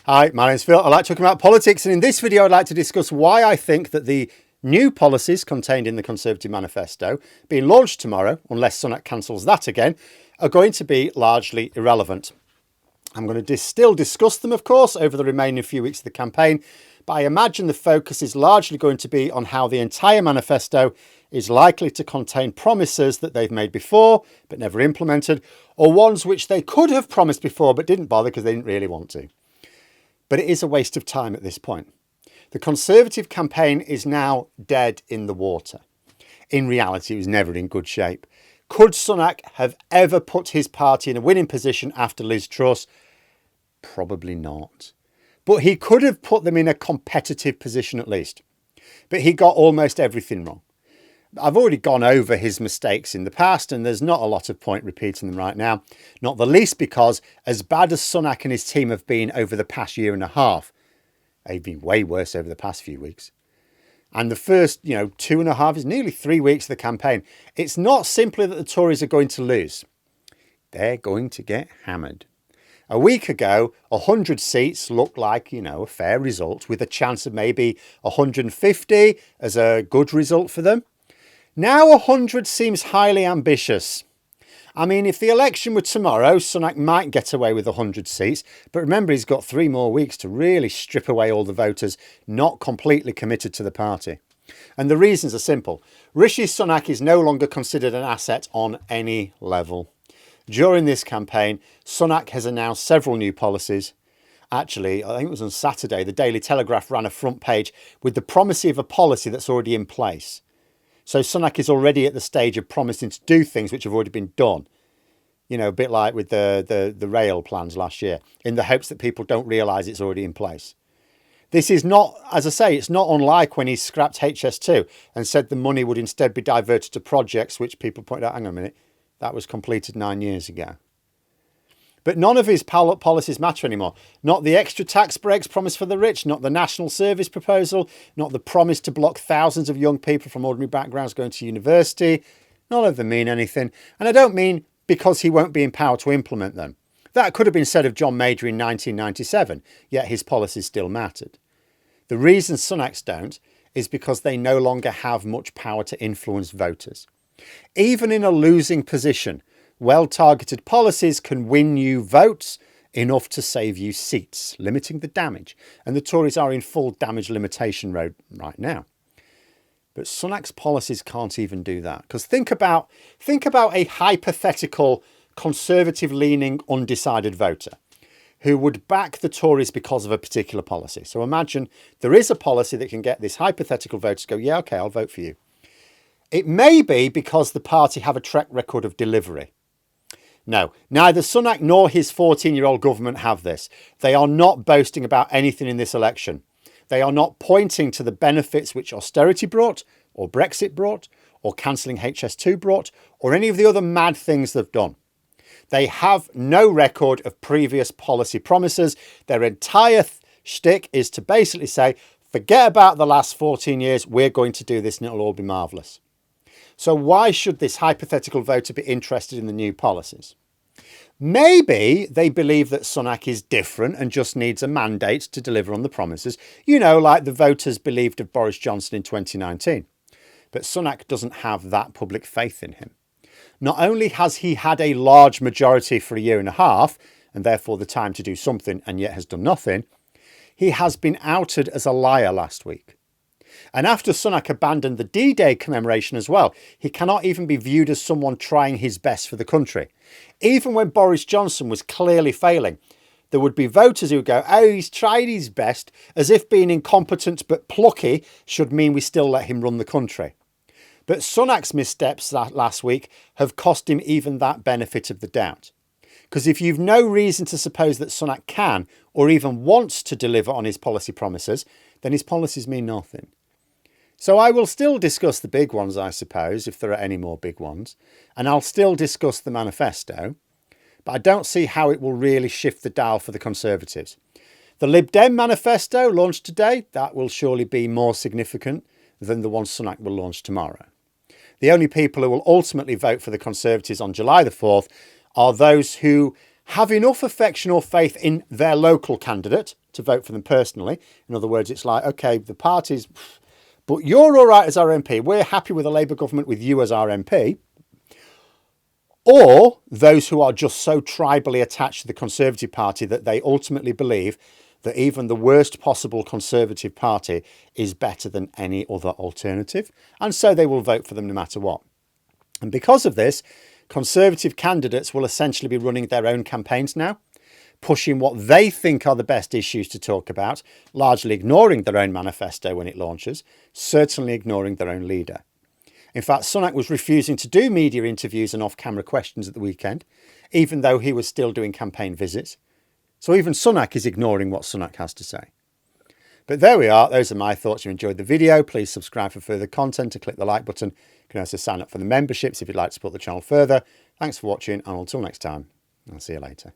Hi, my name's Phil. I like talking about politics, and in this video I'd like to discuss why I think that the new policies contained in the Conservative Manifesto, being launched tomorrow, unless Sunak cancels that again, are going to be largely irrelevant. I'm going to still discuss them, of course, over the remaining few weeks of the campaign, but I imagine the focus is largely going to be on how the entire manifesto is likely to contain promises that they've made before but never implemented, or ones which they could have promised before but didn't bother because they didn't really want to. But it is a waste of time at this point. The Conservative campaign is now dead in the water. In reality, it was never in good shape. Could Sunak have ever put his party in a winning position after Liz Truss? Probably not. But he could have put them in a competitive position at least. But he got almost everything wrong. I've already gone over his mistakes in the past, and there's not a lot of point repeating them right now. Not the least because, as bad as Sunak and his team have been over the past year and a half, they've been way worse over the past few weeks. And the first, 2.5 is nearly 3 weeks of the campaign. It's not simply that the Tories are going to lose. They're going to get hammered. A week ago, 100 seats looked like, a fair result, with a chance of maybe 150 as a good result for them. Now 100 seems highly ambitious. I mean, if the election were tomorrow, Sunak might get away with 100 seats. But remember, he's got 3 more weeks to really strip away all the voters not completely committed to the party. And the reasons are simple. Rishi Sunak is no longer considered an asset on any level. During this campaign, Sunak has announced several new policies. Actually, I think it was on Saturday, the Daily Telegraph ran a front page with the promise of a policy that's already in place. So Sunak is already at the stage of promising to do things which have already been done. A bit like with the rail plans last year, in the hopes that people don't realise it's already in place. This is not, as I say, it's not unlike when he scrapped HS2 and said the money would instead be diverted to projects which people pointed out, hang on a minute, that was completed 9 years ago. But none of his policies matter anymore. Not the extra tax breaks promised for the rich, not the national service proposal, not the promise to block thousands of young people from ordinary backgrounds going to university. None of them mean anything. And I don't mean because he won't be empowered to implement them. That could have been said of John Major in 1997, yet his policies still mattered. The reason Sunak's don't is because they no longer have much power to influence voters. Even in a losing position, well-targeted policies can win you votes enough to save you seats, limiting the damage. And the Tories are in full damage limitation mode right now. But Sunak's policies can't even do that. Because think about a hypothetical Conservative-leaning undecided voter who would back the Tories because of a particular policy. So imagine there is a policy that can get this hypothetical voter to go, yeah, okay, I'll vote for you. It may be because the party have a track record of delivery. No, neither Sunak nor his 14-year-old government have this. They are not boasting about anything in this election. They are not pointing to the benefits which austerity brought, or Brexit brought, or cancelling HS2 brought, or any of the other mad things they've done. They have no record of previous policy promises. Their entire shtick is to basically say, forget about the last 14 years, we're going to do this and it'll all be marvellous. So why should this hypothetical voter be interested in the new policies? Maybe they believe that Sunak is different and just needs a mandate to deliver on the promises, like the voters believed of Boris Johnson in 2019. But Sunak doesn't have that public faith in him. Not only has he had a large majority for a year and a half, and therefore the time to do something, and yet has done nothing, he has been outed as a liar last week. And after Sunak abandoned the D-Day commemoration as well, he cannot even be viewed as someone trying his best for the country. Even when Boris Johnson was clearly failing, there would be voters who would go, oh, he's tried his best, as if being incompetent but plucky should mean we still let him run the country. But Sunak's missteps last week have cost him even that benefit of the doubt. Because if you've no reason to suppose that Sunak can or even wants to deliver on his policy promises, then his policies mean nothing. So I will still discuss the big ones, I suppose, if there are any more big ones. And I'll still discuss the manifesto. But I don't see how it will really shift the dial for the Conservatives. The Lib Dem manifesto launched today, that will surely be more significant than the one Sunak will launch tomorrow. The only people who will ultimately vote for the Conservatives on July the 4th are those who have enough affection or faith in their local candidate to vote for them personally. In other words, it's like, okay, the parties, but you're all right as our MP. We're happy with a Labour government with you as our MP. Or those who are just so tribally attached to the Conservative Party that they ultimately believe that even the worst possible Conservative Party is better than any other alternative. And so they will vote for them no matter what. And because of this, Conservative candidates will essentially be running their own campaigns now, pushing what they think are the best issues to talk about, largely ignoring their own manifesto when it launches, certainly ignoring their own leader. In fact, Sunak was refusing to do media interviews and off-camera questions at the weekend, even though he was still doing campaign visits. So even Sunak is ignoring what Sunak has to say. But there we are. Those are my thoughts. If you enjoyed the video, please subscribe for further content and click the like button. You can also sign up for the memberships if you'd like to support the channel further. Thanks for watching, and until next time, I'll see you later.